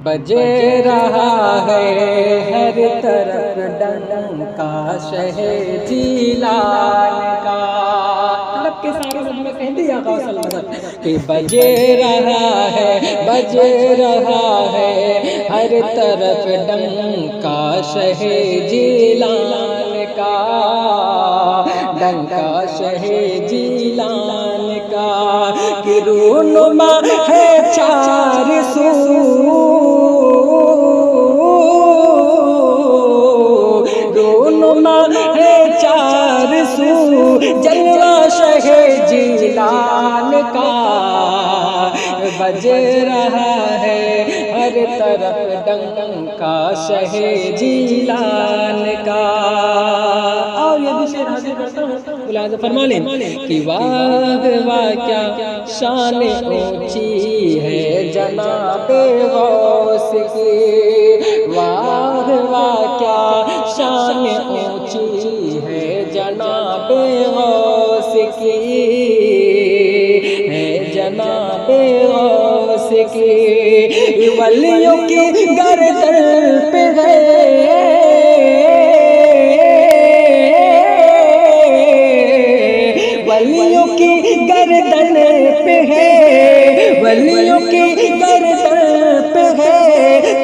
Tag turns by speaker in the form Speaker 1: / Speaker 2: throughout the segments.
Speaker 1: بجے رہا ہے ہر طرف ڈنکا شہ جیلان کا۔ طلب کے سارے میں کہہ دیا غوث المدد کہ بجے رہا ہے ہر طرف ڈنکا شہ جیلان کا، ڈنکا شہ جیلان کا، کہ رونما ہے چار سو، رونما ہے چار سو، جلوہ شہ جیلان کا، بج رہا ہے ہر طرف ڈنکا شہ جیلان کا۔ اور یہ بھی شعر حاضر کرتا ہوں، ملاحظہ فرما لیں کہ واہ واہ کیا شان اونچی ہے جناب غوث کی، واہ واہ کیا شان اونچی ہے جناب غوث کی، ہے جناب غوث کی، ولیوں کی گردن پہ ہے، ولیوں کی گردن پہ ہے، ولیوں کی گردن پہ ہے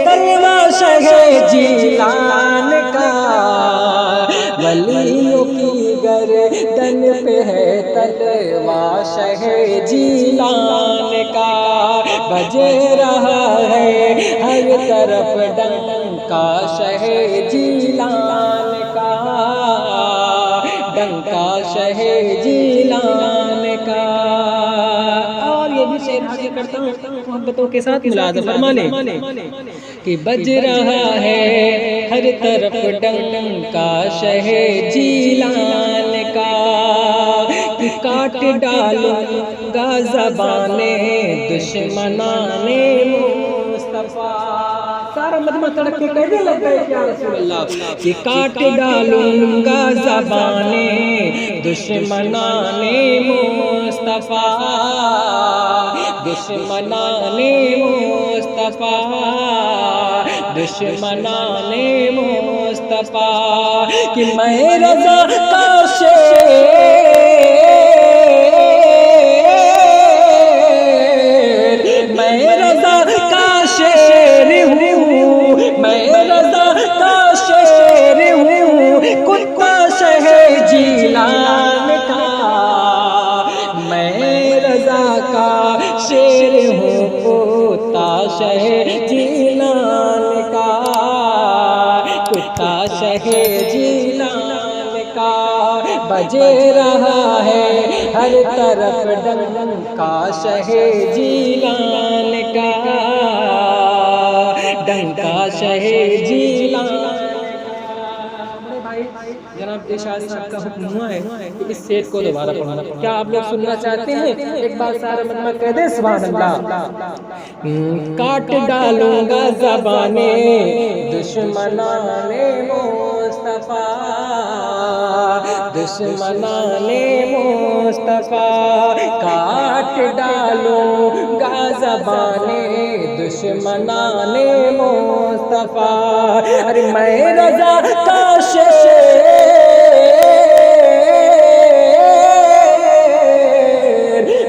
Speaker 1: تلوار شہ جیلان کا، ولیوں کی گردن پہ ہے تلوار شہ جیلان کا، بج رہا ہے ہر طرف ڈنکا شہ جیلان کا، ڈنکا شہ جیلان کا۔ اور یہ بھی شعر حاضر کرتا ہوں محبتوں کے ساتھ، ملاحظہ فرما لیں کہ بج رہا ہے ہر طرف ڈنکا شہ جیلان کا، کہ کاٹ ڈالوں گا زبان دشمنان مصطفیٰ۔ سارا مجمع تڑک کے کہنے لگتا ہے یا رسول اللہ کہ کاٹ ڈالوں گا زبان دشمنان مصطفیٰ، دشمنان مصطفیٰ، دشمنان مصطفیٰ، کہ میں رضا کا شیر، میں رضا کا شیر ہوں، میں رضا کا شیر ہوں، کتا شہ جیلان کا، میں رضا کا شیر ہوں، کتا شہ جیلان کا، کتا شہ جیلان کا، بج رہا ہے ہر طرف ڈنکا شہ جیلان کا، ڈنکا شہ جیلان کا۔ جناب ارشاد صاحب کا حکم ہوا ہے کہ اس شعر کو دوبارہ پڑھنا، کیا آپ لوگ سننا چاہتے ہیں؟ ایک بار سارا مجمع کہہ دیں سبحان اللہ۔ کاٹ ڈالوں گا زبان دشمنان مصطفیٰ، دشمنان مصطفیٰ، کاٹ ڈالوں گا زبان دشمنان مصطفیٰ، ارے میں رضا کا شیر،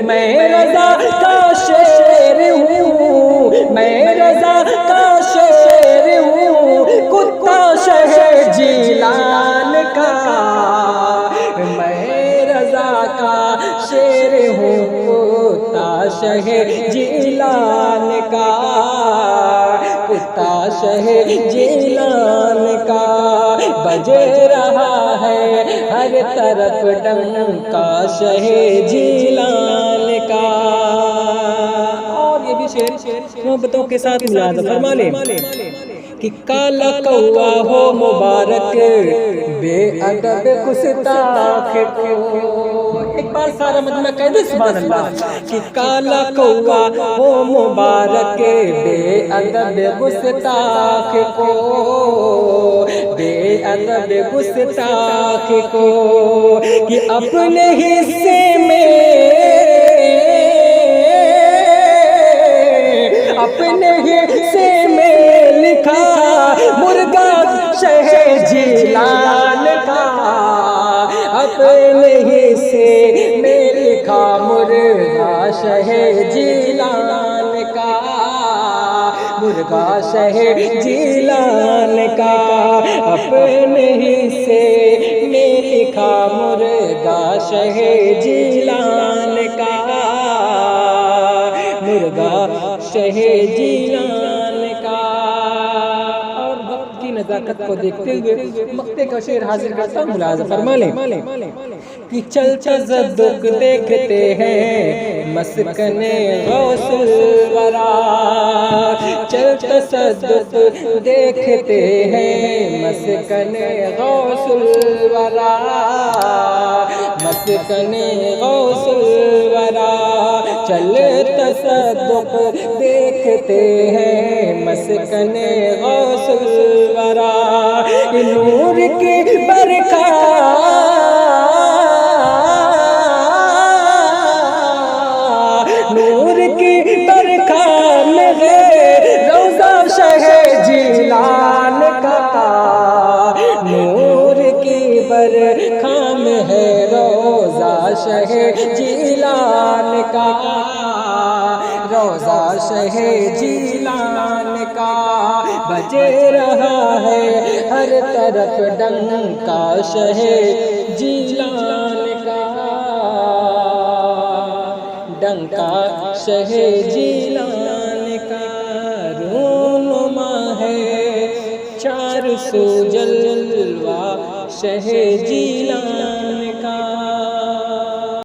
Speaker 1: میں رضا کا شیر ہوں، میں رضا کا شیر ہوں، کتا شہ جیلان کا، میں رضا کا شیر ہوں، کتا شہ جیلان کا، کتا شہ جیلان کا، بج رہا ہے ہر طرف ڈنکا شہ جیلان کا۔ اور یہ بھی شعر محبتوں کے ساتھ ملاحظہ فرما لیں کہ کالا کوا ہو مبارک بے ادب گستاخ کو، ایک بار سارا مجمع کہہ دے سبحان اللہ کہ کالا کوا ہو مبارک بے ادب گستاخ کو، بے ادب گستاخ کو، کہ اپنے حصے میں، اپنے حصے میں شہ جیلان کا، مرغا شہ جیلان کا، اپنے حصے میں لکھا مرغا شہ جیلان کا، مرغا شہ جیلان کا۔ اور وقت کی نزاکت کو دیکھتے ہوئے مقطع کا شعر حاضر کرتا ہوں، ملاحظہ فرما لیں کہ چل تصدق دیکھتے ہیں مسکن غوث الورا، چل تصدق دیکھتے ہیں مسکن غوث الورا، مسکن غوث الورا، چل تصدق دیکھتے ہیں مسکن غوث الورا، نور کی برکات نور کی برکات میں ہے روضہ شہ جیلان کا، نور کی برکات میں ہے روضہ شہ جیلان کا، روضہ شہ جیلان کا، بجے رہا ہے ہر طرف ڈنکا شہ جیلان کا، ڈنکا شہ جیلان کا، رونما ہے چار سو جلوہ شہ جیلان